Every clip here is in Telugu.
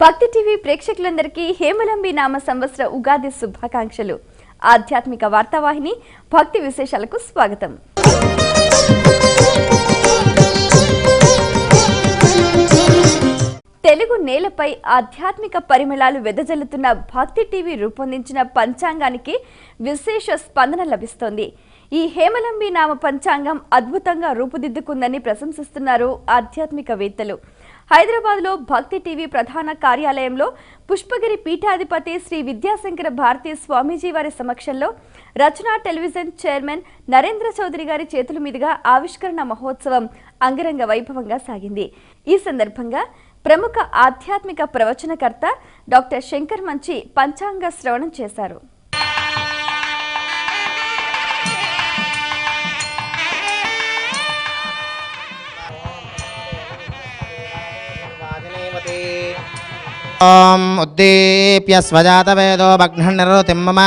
భక్తి టీవీ ప్రేక్షకులందరికీ హేమలంబి నామ సంవత్సర ఉగాది శుభాకాంక్షలు. ఆధ్యాత్మిక వార్తావాహిని భక్తి విశేషాలకు స్వాగతం. తెలుగు నేలపై ఆధ్యాత్మిక పరిమళాలు వెదజల్లుతున్న భక్తి టీవీ రూపొందించిన పంచాంగానికి విశేష స్పందన లభిస్తోంది. ఈ హేమలంబి నామ పంచాంగం అద్భుతంగా రూపుదిద్దుకుందని ప్రశంసిస్తున్నారు ఆధ్యాత్మికవేత్తలు. హైదరాబాద్లో భక్తి టీవీ ప్రధాన కార్యాలయంలో పుష్పగిరి పీఠాధిపతి శ్రీ విద్యాశంకర భారతీ స్వామీజీ వారి సమక్షంలో రచనా టెలివిజన్ చైర్మన్ నరేంద్ర చౌదరి గారి చేతుల మీదుగా ఆవిష్కరణ మహోత్సవం అంగరంగ వైభవంగా సాగింది. ఈ సందర్భంగా ప్రముఖ ఆధ్యాత్మిక ప్రవచనకర్త డాక్టర్ శంకర్ మంచి పంచాంగ శ్రవణం చేశారు. ఓం ఉద్దీప్య స్వజాత వేదో భగ్ననిరోతిం మమ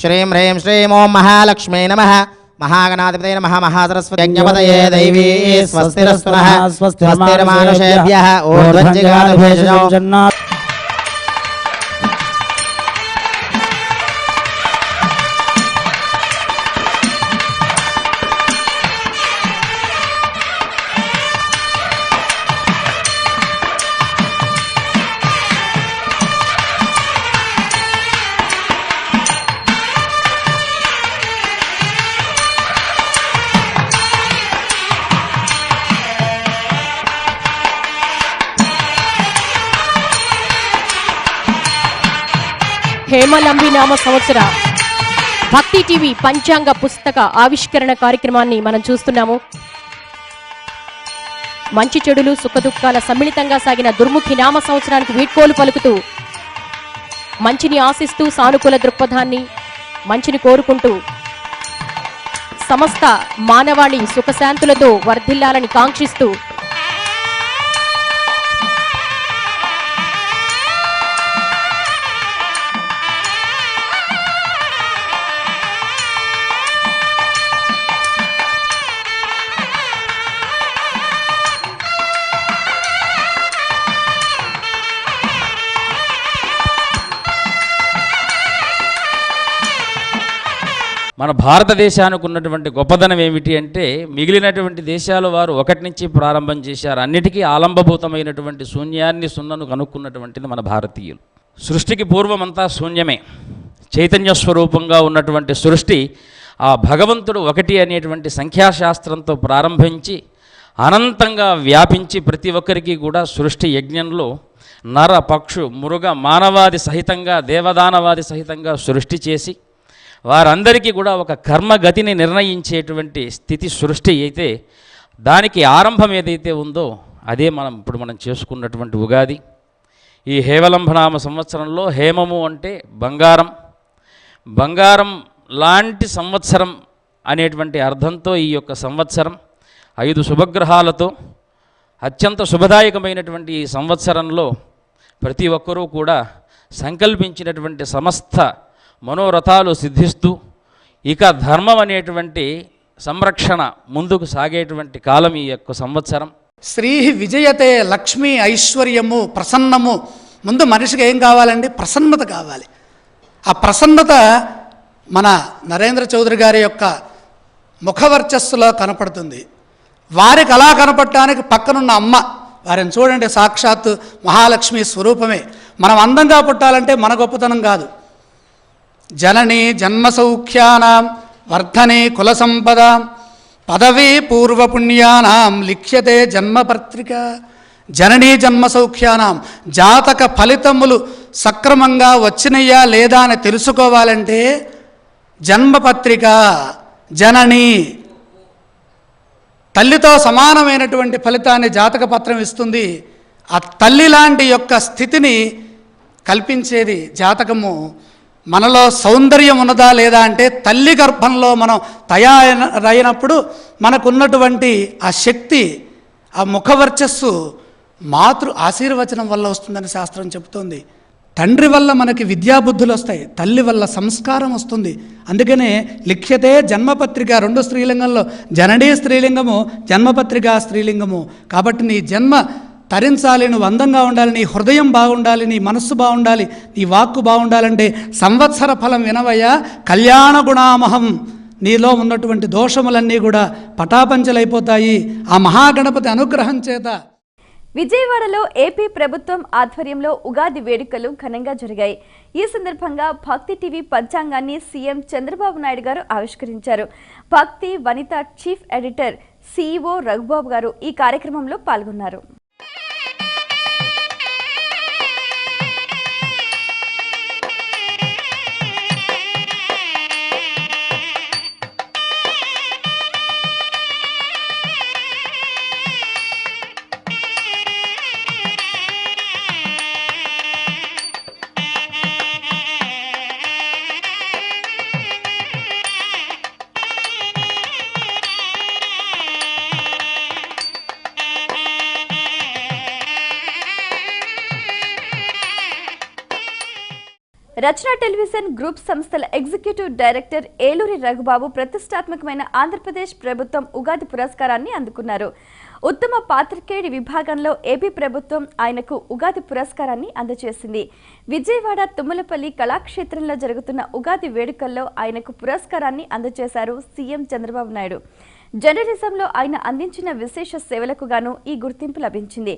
శ్రీం హ్రీం శ్రీం ఓం మహాలక్ష్మీ నమః మహాగణాధిపతయే నమః మహాసరస్వతి యజ్ఞపతయే దైవీ స్వస్తిరస్తు నః స్వస్తిర్మానుషేభ్యః ఊర్ధ్వజిగాతభేషజం. హేమలంబి నామ సంవత్సర భక్తి టీవీ పంచాంగ పుస్తక ఆవిష్కరణ కార్యక్రమాన్ని మనం చూస్తున్నాము. మంచి చెడులు సుఖదుఖాల సమ్మిళితంగా సాగిన దుర్ముఖి నామ సంవత్సరానికి వీడ్కోలు పలుకుతూ మంచిని ఆశిస్తూ సానుకూల దృక్పథాన్ని మంచిని కోరుకుంటూ సమస్త మానవాళి సుఖశాంతులతో వర్ధిల్లాలని కాంక్షిస్తూ మన భారతదేశానికి ఉన్నటువంటి గొప్పదనం ఏమిటి అంటే మిగిలినటువంటి దేశాల వారు ఒకటి నుంచి ప్రారంభం చేశారు. అన్నిటికీ ఆలంబభూతమైనటువంటి శూన్యాన్ని సున్నను కనుక్కున్నటువంటిది మన భారతీయులు. సృష్టికి పూర్వమంతా శూన్యమే. చైతన్య స్వరూపంగా ఉన్నటువంటి సృష్టి ఆ భగవంతుడు ఒకటి అనేటువంటి సంఖ్యాశాస్త్రంతో ప్రారంభించి అనంతంగా వ్యాపించి ప్రతి ఒక్కరికి కూడా సృష్టి యజ్ఞంలో నర పక్షు మృగ మానవాది సహితంగా దేవదానవాది సహితంగా సృష్టి చేసి వారందరికీ కూడా ఒక కర్మగతిని నిర్ణయించేటువంటి స్థితి సృష్టి అయితే దానికి ఆరంభం ఏదైతే ఉందో అదే మనం చేసుకున్నటువంటి ఉగాది. ఈ హేమలంబనామ సంవత్సరంలో హేమము అంటే బంగారం, బంగారం లాంటి సంవత్సరం అనేటువంటి అర్థంతో ఈ యొక్క సంవత్సరం 5 శుభగ్రహాలతో అత్యంత శుభదాయకమైనటువంటి ఈ సంవత్సరంలో ప్రతి ఒక్కరూ కూడా సంకల్పించినటువంటి సమస్త మనోరథాలు సిద్ధిస్తూ ఇక ధర్మం అనేటువంటి సంరక్షణ ముందుకు సాగేటువంటి కాలం ఈ యొక్క సంవత్సరం. శ్రీ విజయతే లక్ష్మీ ఐశ్వర్యము ప్రసన్నము. ముందు మనిషికి ఏం కావాలండి? ప్రసన్నత కావాలి. ఆ ప్రసన్నత మన నరేంద్ర చౌదరి గారి యొక్క ముఖవర్చస్సులో కనపడుతుంది. వారికి అలా కనపడటానికి పక్కనున్న అమ్మ వారిని చూడండి, సాక్షాత్తు మహాలక్ష్మి స్వరూపమే. మనం అందంగా పుట్టాలంటే మన గొప్పతనం కాదు. జననీ జన్మసౌఖ్యానాం వర్ధనే కుల సంపద పదవీ పూర్వపుణ్యానాం లిఖ్యతే జన్మపత్రిక. జననీ జన్మసౌఖ్యానాం జాతక ఫలితములు సక్రమంగా వచ్చినయ్యా లేదా అని తెలుసుకోవాలంటే జన్మపత్రిక జనని తల్లితో సమానమైనటువంటి ఫలితాన్ని జాతక పత్రం ఇస్తుంది. ఆ తల్లి లాంటి యొక్క స్థితిని కల్పించేది జాతకము. మనలో సౌందర్యం ఉన్నదా లేదా అంటే తల్లి గర్భంలో మనం తయారైనప్పుడు మనకున్నటువంటి ఆ శక్తి, ఆ ముఖవర్చస్సు మాతృ ఆశీర్వచనం వల్ల వస్తుందని శాస్త్రం చెబుతోంది. తండ్రి వల్ల మనకి విద్యాబుద్ధులు వస్తాయి, తల్లి వల్ల సంస్కారం వస్తుంది. అందుకనే లిఖ్యతే జన్మపత్రిక, 2 స్త్రీలింగంలో జననీ స్త్రీలింగము, జన్మపత్రిక స్త్రీలింగము. కాబట్టి నీ జన్మ తరించాలి, నువ్వు అందంగా ఉండాలి, నీ హృదయం బాగుండాలి, నీ మనస్సు బాగుండాలి, నీ వాక్కు బాగుండాలంటే సంవత్సర ఫలం వినవయ్యా కళ్యాణ గుణామహం. నీలో ఉన్నటువంటి దోషములన్నీ కూడా పటాపంచలైపోతాయి ఆ మహాగణపతి అనుగ్రహం చేత. విజయవాడలో ఏపీ ప్రభుత్వం ఆధ్వర్యంలో ఉగాది వేడుకలు ఘనంగా జరిగాయి. ఈ సందర్భంగా భక్తి టీవీ పంచాంగాన్ని సీఎం చంద్రబాబు నాయుడు గారు ఆవిష్కరించారు. భక్తి వనిత చీఫ్ ఎడిటర్ సీఈఓ రఘుబాబు గారు ఈ కార్యక్రమంలో పాల్గొన్నారు. రచన టెలివిజన్ గ్రూప్ సంస్థల ఎగ్జిక్యూటివ్ డైరెక్టర్ ఏలూరి రఘుబాబు ప్రతిష్టాత్మకమైన ఆంధ్రప్రదేశ్ ప్రభుత్వం ఉగాది పురస్కారాన్ని అందుకున్నారు. ఉత్తమ పాత్రికేయుడి విభాగంలో ఏపీ ప్రభుత్వం ఆయనకు ఉగాది పురస్కారాన్ని అందజేసింది. విజయవాడ తుమ్మలపల్లి కళాక్షేత్రంలో జరుగుతున్న ఉగాది వేడుకల్లో ఆయనకు పురస్కారాన్ని అందజేశారు సీఎం చంద్రబాబు నాయుడు. జర్నలిజంలో ఆయన అందించిన విశేష సేవలకు గాను ఈ గుర్తింపు లభించింది.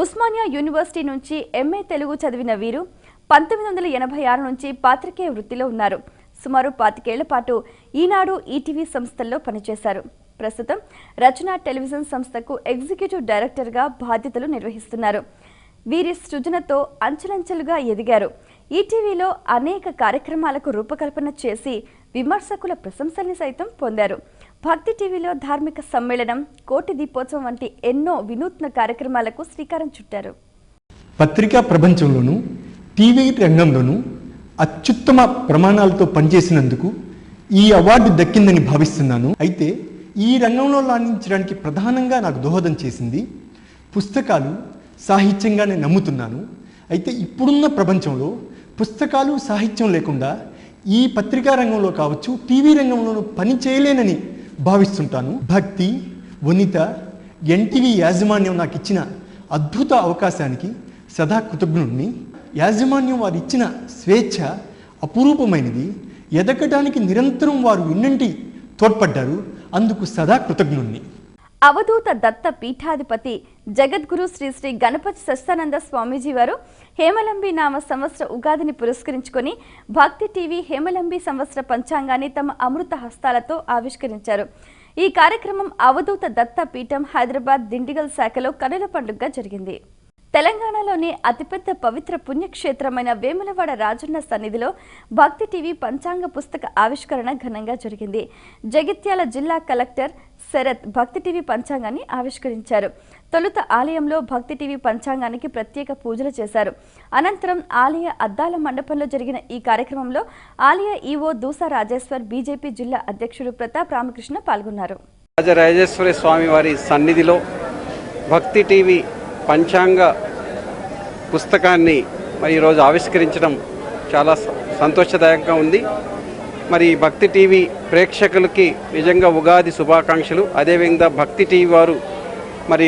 ఉస్మానియా యూనివర్సిటీ నుంచి ఎంఏ తెలుగు చదివిన వీరు 1986 నుంచి పాత్రికేయ వృత్తిలో ఉన్నారు. సుమారు 25 ఏళ్ల పాటు ఈనాడు, ఈటీవీ సంస్థల్లో పనిచేశారు. ప్రస్తుతం రచన టెలివిజన్ సంస్థకు ఎగ్జిక్యూటివ్ డైరెక్టర్గా బాధ్యతలు నిర్వహిస్తున్నారు. వీరి సృజనతో అంచెలంచెలుగా ఎదిగారు. ఈటీవీలో అనేక కార్యక్రమాలకు రూపకల్పన చేసి విమర్శకుల ప్రశంసల్ని సైతం పొందారు. భక్తి టీవీలో ధార్మిక సమ్మేళనం, కోటి దీపోత్సవం వంటి ఎన్నో వినూత్న కార్యక్రమాలకు శ్రీకారం చుట్టారు. పత్రికా ప్రపంచంలోనూ టీవీ రంగంలోనూ అత్యుత్తమ ప్రమాణాలతో పనిచేసినందుకు ఈ అవార్డు దక్కిందని భావిస్తున్నాను. అయితే ఈ రంగంలో రాణించడానికి ప్రధానంగా నాకు దోహదం చేసింది పుస్తకాలు, సాహిత్యంగా నేను నమ్ముతున్నాను. అయితే ఇప్పుడున్న ప్రపంచంలో పుస్తకాలు, సాహిత్యం లేకుండా ఈ పత్రికా రంగంలో కావచ్చు, టీవీ రంగంలోనూ పని చేయలేనని భావిస్తుంటాను. భక్తి, వనిత, ఎన్టీవీ యాజమాన్యం నాకు ఇచ్చిన అద్భుత అవకాశానికి సదా కృతజ్ఞుడిని. యాజమాన్యం వారు ఇచ్చిన స్వేచ్ఛ అపురూపమైనది. ఎదగడానికి నిరంతరం వారు ఇన్నంటి తోడ్పడ్డారు. అందుకు సదా కృతజ్ఞుడిని. అవధూత దత్త పీఠాధిపతి జగద్గురు శ్రీ శ్రీ గణపతి సత్యానంద స్వామీజీ వారు హేమలంబి నామ సంవత్సర ఉగాదిని పురస్కరించుకొని భక్తి టీవీ హేమలంబి సంవత్సర పంచాంగాన్ని తమ అమృత హస్తాలతో ఆవిష్కరించారు. ఈ కార్యక్రమం అవధూత దత్త పీఠం హైదరాబాద్ దిండిగల్ శాఖలో కనుల పండుగగా జరిగింది. తెలంగాణలోని అతిపెద్ద పవిత్ర పుణ్యక్షేత్రమైన వేములవాడ రాజన్న సన్నిధిలో భక్తి టీవీ పంచాంగ పుస్తక ఆవిష్కరణ ఘనంగా జరిగింది. జగిత్యాల జిల్లా కలెక్టర్ శరత్ భక్తి టీవీ పంచాంగాన్ని ఆవిష్కరించారు. తొలుత ఆలయంలో భక్తి టీవీ పంచాంగానికి ప్రత్యేక పూజలు చేశారు. అనంతరం ఆలయ అద్దాల మండపంలో జరిగిన ఈ కార్యక్రమంలో ఆలయ ఈవో దూసా రాజేశ్వర్, బీజేపీ జిల్లా అధ్యక్షుడు ప్రతాప్ రామకృష్ణ పాల్గొన్నారు. రాజరాజేశ్వరి స్వామి వారి సన్నిధిలో భక్తి టీవీ పంచాంగ పుస్తకాన్ని మరి ఈరోజు ఆవిష్కరించడం చాలా సంతోషదాయకంగా ఉంది. మరి భక్తి టీవీ ప్రేక్షకులకి నిజంగా ఉగాది శుభాకాంక్షలు. అదేవిధంగా భక్తి టీవీ వారు మరి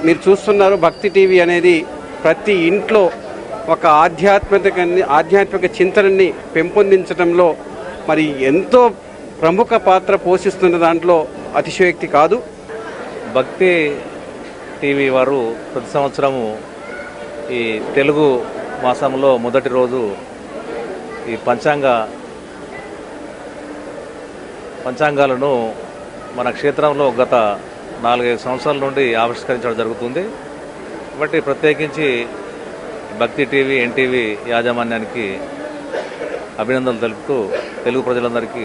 మీరు చూస్తున్నారు, భక్తి టీవీ అనేది ప్రతి ఇంట్లో ఒక ఆధ్యాత్మిక చింతనని పెంపొందించడంలో మరి ఎంతో ప్రముఖ పాత్ర పోషిస్తున్న దాంట్లో అతిశయోక్తి కాదు. భక్తి టీవీ వారు ప్రతి సంవత్సరము ఈ తెలుగు మాసంలో మొదటి రోజు ఈ పంచాంగాలను మన క్షేత్రంలో గత 4-5 సంవత్సరాల నుండి ఆవిష్కరించడం జరుగుతుంది. కాబట్టి ప్రత్యేకించి భక్తి టీవీ, ఎన్టీవీ యాజమాన్యానికి అభినందనలు తెలుపుతూ తెలుగు ప్రజలందరికీ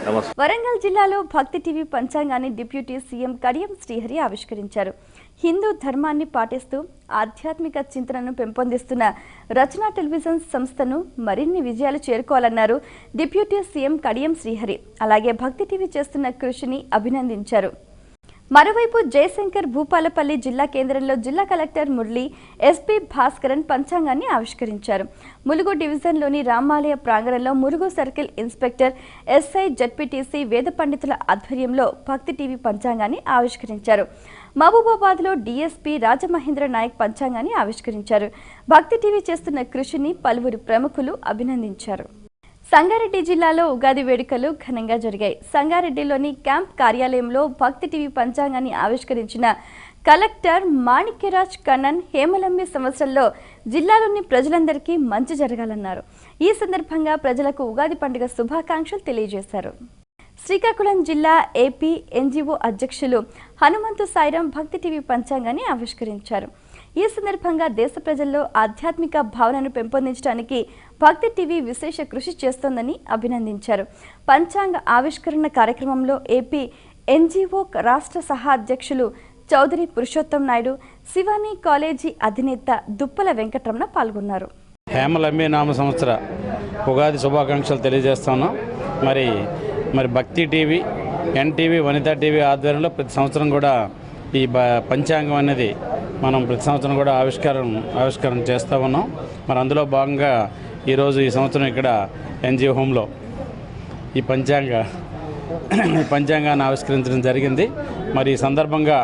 నమస్కారం. వరంగల్ జిల్లాలో భక్తి టీవీ పంచాంగాన్ని డిప్యూటీ సీఎం కడియం శ్రీహరి ఆవిష్కరించారు. హిందూ ధర్మాన్ని పాటిస్తూ ఆధ్యాత్మిక చింతనను పెంపొందిస్తున్న రచన టెలివిజన్ సంస్థను మరిన్ని విజయాలు చేరుకోవాలన్నారు డిప్యూటీ సీఎం కడియం శ్రీహరి. అలాగే భక్తి టీవీ చేస్తున్న కృషిని అభినందించారు. మరోవైపు జయశంకర్ భూపాలపల్లి జిల్లా కేంద్రంలో జిల్లా కలెక్టర్ మురళి ఎస్పీ భాస్కరన్ పంచాంగాన్ని ఆవిష్కరించారు. ములుగు డివిజన్లోని రామాలయ ప్రాంగణంలో Mulugu circle inspector SI ZPTC వేద పండితుల ఆధ్వర్యంలో భక్తి టీవీ పంచాంగాన్ని ఆవిష్కరించారు. మహబూబాబాద్లో డీఎస్పీ రాజమహేంద్ర నాయక్ పంచాంగాన్ని ఆవిష్కరించారు. భక్తి టీవీ చేస్తున్న కృషిని పలువురు ప్రముఖులు అభినందించారు. సంగారెడ్డి జిల్లాలో ఉగాది వేడుకలు ఘనంగా జరిగాయి. సంగారెడ్డిలోని క్యాంప్ కార్యాలయంలో భక్తి టీవీ పంచాంగాన్ని ఆవిష్కరించిన కలెక్టర్ మాణిక్యరాజ్ కన్నన్ హేమలంబి సంవత్సరంలో జిల్లాలోని ప్రజలందరికీ మంచి జరగాలన్నారు. ఈ సందర్భంగా ప్రజలకు ఉగాది పండుగ శుభాకాంక్షలు తెలియజేశారు. శ్రీకాకుళం జిల్లా ఏపీ ఎన్జీఓ అధ్యక్షులు హనుమంతు సాయిరాం భక్తి టీవీ పంచాంగాన్ని ఆవిష్కరించారు. ఈ సందర్భంగా దేశ ప్రజల్లో ఆధ్యాత్మిక భావనను పెంపొందించడానికి భక్తి టీవీ విశేష కృషి చేస్తోందని అభినందించారు. పంచాంగ ఆవిష్కరణ కార్యక్రమంలో ఏపీ ఎన్జీఓ రాష్ట్ర సహా అధ్యక్షులు చౌదరి పురుషోత్తం నాయుడు, శివానీ కాలేజీ అధినేత దుప్పల వెంకటరమణ పాల్గొన్నారు. హేమలంబి నామ సంవత్సర ఉగాది శుభాకాంక్షలు తెలియజేస్తున్నాం. మరి భక్తి టీవీ, ఎన్టీవీ, వనితా టీవీ ఆధ్వర్యంలో ప్రతి సంవత్సరం కూడా ఈ పంచాంగం అనేది మనం ప్రతి సంవత్సరం కూడా ఆవిష్కరణ చేస్తూ ఉన్నాం. మరి అందులో భాగంగా ఈరోజు ఈ సంవత్సరం ఇక్కడ ఎన్జిఓ హోమ్లో ఈ పంచాంగాన్ని ఆవిష్కరించడం జరిగింది. మరి ఈ సందర్భంగా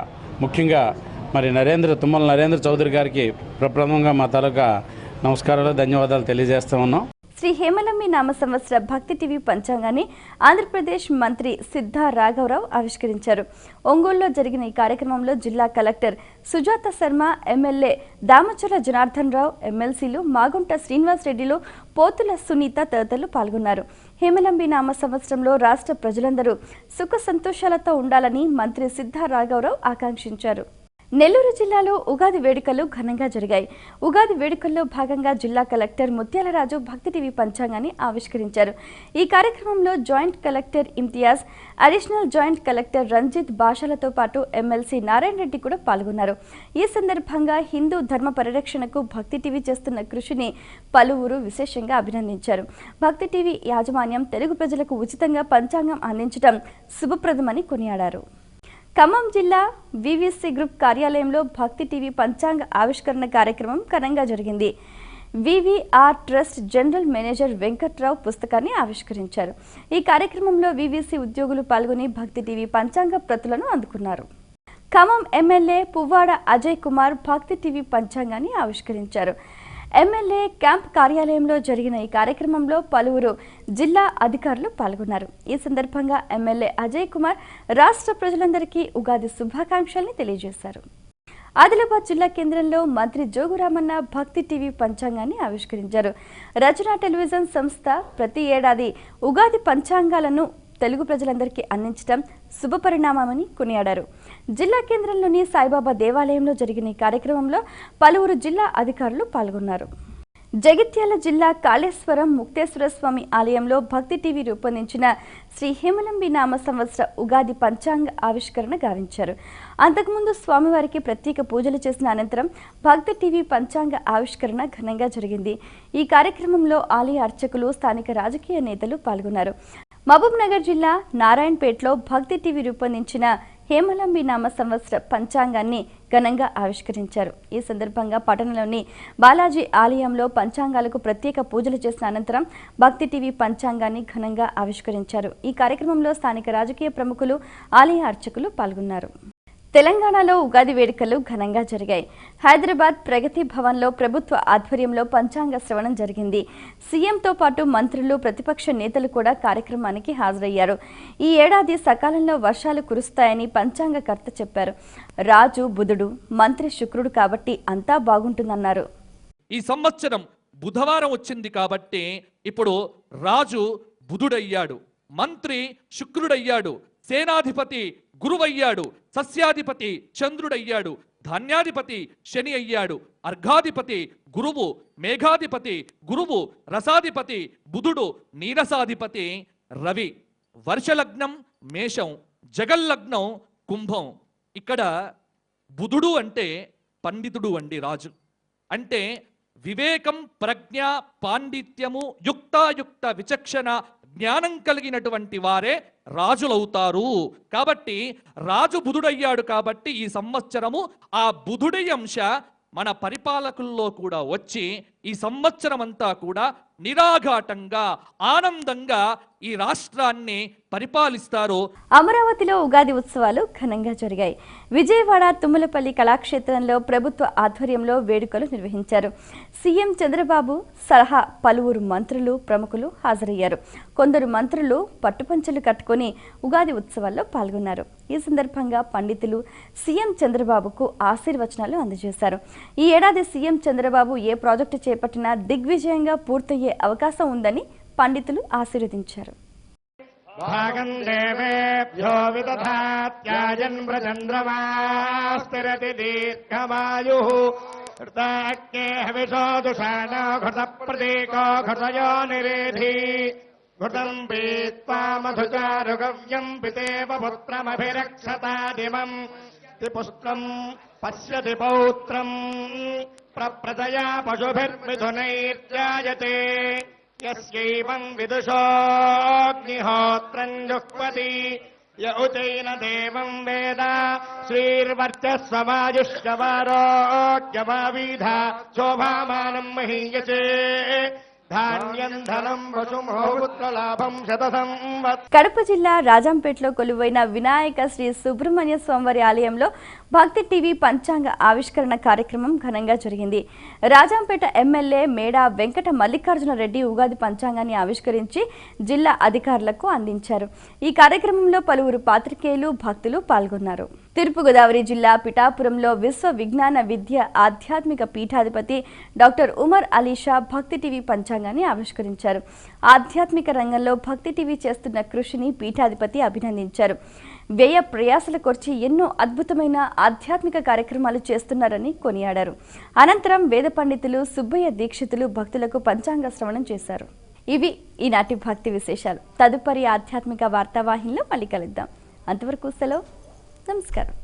ముఖ్యంగా తుమ్మల నరేంద్ర చౌదరి గారికి ప్రప్రథమంగా మా తాలూకా నమస్కారాలు, ధన్యవాదాలు తెలియజేస్తూ ఉన్నాం. శ్రీ హేమలంబి నామ సంవత్సర భక్తి టీవీ పంచాంగాన్ని ఆంధ్రప్రదేశ్ మంత్రి సిద్ధా రాఘవరావు ఆవిష్కరించారు. ఒంగోలులో జరిగిన ఈ కార్యక్రమంలో జిల్లా కలెక్టర్ సుజాత శర్మ, ఎమ్మెల్యే దామచర్ల జనార్దన్ రావు, ఎమ్మెల్సీలు మాగుంట శ్రీనివాస్ రెడ్డిలు, పోతుల సునీత తదితరులు పాల్గొన్నారు. హేమలంబి నామ సంవత్సరంలో రాష్ట్ర ప్రజలందరూ సుఖ సంతోషాలతో ఉండాలని మంత్రి సిద్ధా రాఘవరావు ఆకాంక్షించారు. నెల్లూరు జిల్లాలో ఉగాది వేడుకలు ఘనంగా జరిగాయి. ఉగాది వేడుకల్లో భాగంగా జిల్లా కలెక్టర్ ముత్యాలరాజు భక్తి టీవీ పంచాంగాన్ని ఆవిష్కరించారు. ఈ కార్యక్రమంలో joint collector Imtiaz, additional joint collector Ranjith భాషలతో పాటు ఎమ్మెల్సీ నారాయణ రెడ్డి కూడా పాల్గొన్నారు. ఈ సందర్భంగా హిందూ ధర్మ పరిరక్షణకు భక్తి టీవీ చేస్తున్న కృషిని పలువురు విశేషంగా అభినందించారు. భక్తి టీవీ యాజమాన్యం తెలుగు ప్రజలకు ఉచితంగా పంచాంగం అందించడం శుభప్రదమని కొనియాడారు. ఖమ్మం జిల్లా వివిసి గ్రూప్ కార్యాలయంలో భక్తి టీవీ పంచాంగ ఆవిష్కరణ కార్యక్రమం ఘనంగా జరిగింది. VVR trust general manager Venkatrao పుస్తకాన్ని ఆవిష్కరించారు. ఈ కార్యక్రమంలో వివిసి ఉద్యోగులు పాల్గొని భక్తి టీవీ పంచాంగ ప్రతులను అందుకున్నారు. ఖమ్మం ఎమ్మెల్యే పువ్వాడ అజయ్ కుమార్ భక్తి టీవీ పంచాంగాన్ని ఆవిష్కరించారు. ఎమ్మెల్యే క్యాంప్ కార్యాలయంలో జరిగిన ఈ కార్యక్రమంలో పలువురు జిల్లా అధికారులు పాల్గొన్నారు. ఈ సందర్భంగా ఎమ్మెల్యే అజయ్ కుమార్ రాష్ట్ర ప్రజలందరికీ ఉగాది శుభాకాంక్షల్ని తెలియజేశారు. ఆదిలాబాద్ జిల్లా కేంద్రంలో మంత్రి జోగురామన్న భక్తి టీవీ పంచాంగాన్ని ఆవిష్కరించారు. రచన టెలివిజన్ సంస్థ ప్రతి ఏడాది ఉగాది పంచాంగాలను తెలుగు ప్రజలందరికీ అందించడం శుభపరిణామమని కొనియాడారు. జిల్లా కేంద్రంలోని సాయిబాబా దేవాలయంలో జరిగిన ఈ కార్యక్రమంలో పలువురు జిల్లా అధికారులు పాల్గొన్నారు. జగిత్యాల జిల్లా కాళేశ్వరం ముక్తేశ్వర స్వామి ఆలయంలో భక్తి టీవీ రూపొందించిన శ్రీ హేమలంబి నామ సంవత్సర ఉగాది పంచాంగ ఆవిష్కరణ గావించారు. అంతకుముందు స్వామివారికి ప్రత్యేక పూజలు చేసిన అనంతరం భక్తి టీవీ పంచాంగ ఆవిష్కరణ ఘనంగా జరిగింది. ఈ కార్యక్రమంలో ఆలయ అర్చకులు, స్థానిక రాజకీయ నేతలు పాల్గొన్నారు. మహబూబ్ నగర్ జిల్లా నారాయణపేటలో భక్తి టీవీ రూపొందించిన హేమలంబి నామ సంవత్సర పంచాంగాన్ని ఘనంగా ఆవిష్కరించారు. ఈ సందర్భంగా పట్టణంలోని బాలాజీ ఆలయంలో పంచాంగాలకు ప్రత్యేక పూజలు చేసిన అనంతరం భక్తి టీవీ పంచాంగాన్ని ఘనంగా ఆవిష్కరించారు. ఈ కార్యక్రమంలో స్థానిక రాజకీయ ప్రముఖులు, ఆలయ అర్చకులు పాల్గొన్నారు. తెలంగాణలో ఉగాది వేడుకలు ఘనంగా జరిగాయి. హైదరాబాద్ ప్రగతి భవన్లో ప్రభుత్వ ఆధ్వర్యంలో పంచాంగ శ్రవణం జరిగింది. సీఎంతో పాటు మంత్రులు, ప్రతిపక్ష నేతలు కూడా కార్యక్రమానికి హాజరయ్యారు. ఈ ఏడాది సకాలంలో వర్షాలు కురుస్తాయని పంచాంగకర్త చెప్పారు. రాజు బుధుడు, మంత్రి శుక్రుడు కాబట్టి అంతా బాగుంటుందన్నారు. ఈ సంవత్సరం బుధవారం వచ్చింది కాబట్టి ఇప్పుడు రాజు బుధుడయ్యాడు, మంత్రి శుక్రుడయ్యాడు, సేనాధిపతి గురువయ్యాడు, సస్యాధిపతి చంద్రుడయ్యాడు, ధాన్యాధిపతి శని అయ్యాడు, అర్ఘాధిపతి గురువు, మేఘాధిపతి గురువు, రసాధిపతి బుధుడు, నీరసాధిపతి రవి. వర్షలగ్నం మేషం, జగల్లగ్నం కుంభం. ఇక్కడ బుధుడు అంటే పండితుడు అండి, రాజు అంటే వివేకం, ప్రజ్ఞ, పాండిత్యము, యుక్తాయుక్త విచక్షణ, జ్ఞానం కలిగినటువంటి వారే రాజులవుతారు. కాబట్టి రాజు బుధుడయ్యాడు కాబట్టి ఈ సంవత్సరము ఆ బుధుడి అంశ మన పరిపాలకుల్లో కూడా వచ్చి ఈ సంవత్సరం అంతా కూడా నిరాఘాటంగా ఆనందంగా ఈ రాష్ట్రాన్ని పరిపాలిస్తారు. అమరావతిలో ఉగాది ఉత్సవాలు ఘనంగా జరిగాయి. విజయవాడ తుమ్మలపల్లి కళాక్షేత్రంలో ప్రభుత్వ ఆధ్వర్యంలో వేడుకలు నిర్వహించారు. సీఎం చంద్రబాబు సహా పలువురు మంత్రులు ప్రముఖులు హాజరయ్యారు. కొందరు మంత్రులు పట్టుపంచలు కట్టుకొని ఉగాది ఉత్సవాల్లో పాల్గొన్నారు. ఈ సందర్భంగా పండితులు సీఎం చంద్రబాబుకు ఆశీర్వచనాలు అందజేశారు. ఈ ఏడాది సీఎం చంద్రబాబు ఏ ప్రాజెక్టు చేపట్టినా దిగ్విజయంగా పూర్తయ్యే అవకాశం ఉందని పండితులు ఆశీర్వదించారు. భాగం దేవేభ్యో విదధాత్యాయన్ ప్రచంద్రమాస్తిరతి దీర్ఘమాయుః ఋతాక్కే హవిషో దుషాణో ఘృత ప్రతీకో ఘృతయో నిరేధి ఘృతం పీత్వా మధుచారుగవ్యం పితేవ పుత్రమభిరక్షతాదిమం పుష్పం పశ్యతి పౌత్రం ప్రజయా పశుభిర్మిథునైర్జాయతే యస్యైవం విదుషోऽగ్నిహోత్రం జుహ్వతి య ఉచైన దేవం వేద శ్రీర్వర్చస్వమాయుష్యవారోగ్యమావిధ శోభామానం మహీయతే ధాన్యం ధనం వసుమోపుత్రలాభం శతసంవత్. కడప జిల్లా రాజంపేటలో కొలువైన వినాయక శ్రీ సుబ్రహ్మణ్య స్వామివారి ఆలయంలో భక్తి టీవీ పంచాంగ ఆవిష్కరణ కార్యక్రమం ఘనంగా జరిగింది. రాజంపేట ఎమ్మెల్యే మేడా వెంకట మల్లికార్జున రెడ్డి ఉగాది పంచాంగాన్ని ఆవిష్కరించి జిల్లా అధికారులకు అందించారు. ఈ కార్యక్రమంలో పలువురు పాత్రికేయులు భక్తులు పాల్గొన్నారు. తూర్పుగోదావరి జిల్లా పిఠాపురంలో విశ్వ విజ్ఞాన విద్య ఆధ్యాత్మిక పీఠాధిపతి డాక్టర్ ఉమర్ అలీషా భక్తి టీవీ పంచాంగాన్ని ఆవిష్కరించారు. ఆధ్యాత్మిక రంగంలో భక్తి టీవీ చేస్తున్న కృషిని పీఠాధిపతి అభినందించారు. వ్యయ ప్రయాసల కొర్చి ఎన్నో అద్భుతమైన ఆధ్యాత్మిక కార్యక్రమాలు చేస్తున్నారని కొనియాడారు. అనంతరం వేద పండితులు సుబ్బయ్య దీక్షితులు భక్తులకు పంచాంగ శ్రవణం చేశారు. ఇవి ఈనాటి భక్తి విశేషాలు. తదుపరి ఆధ్యాత్మిక వార్తావాహినిలో మళ్ళీ కలుద్దాం. అంతవరకు సెలవు. నమస్కారం.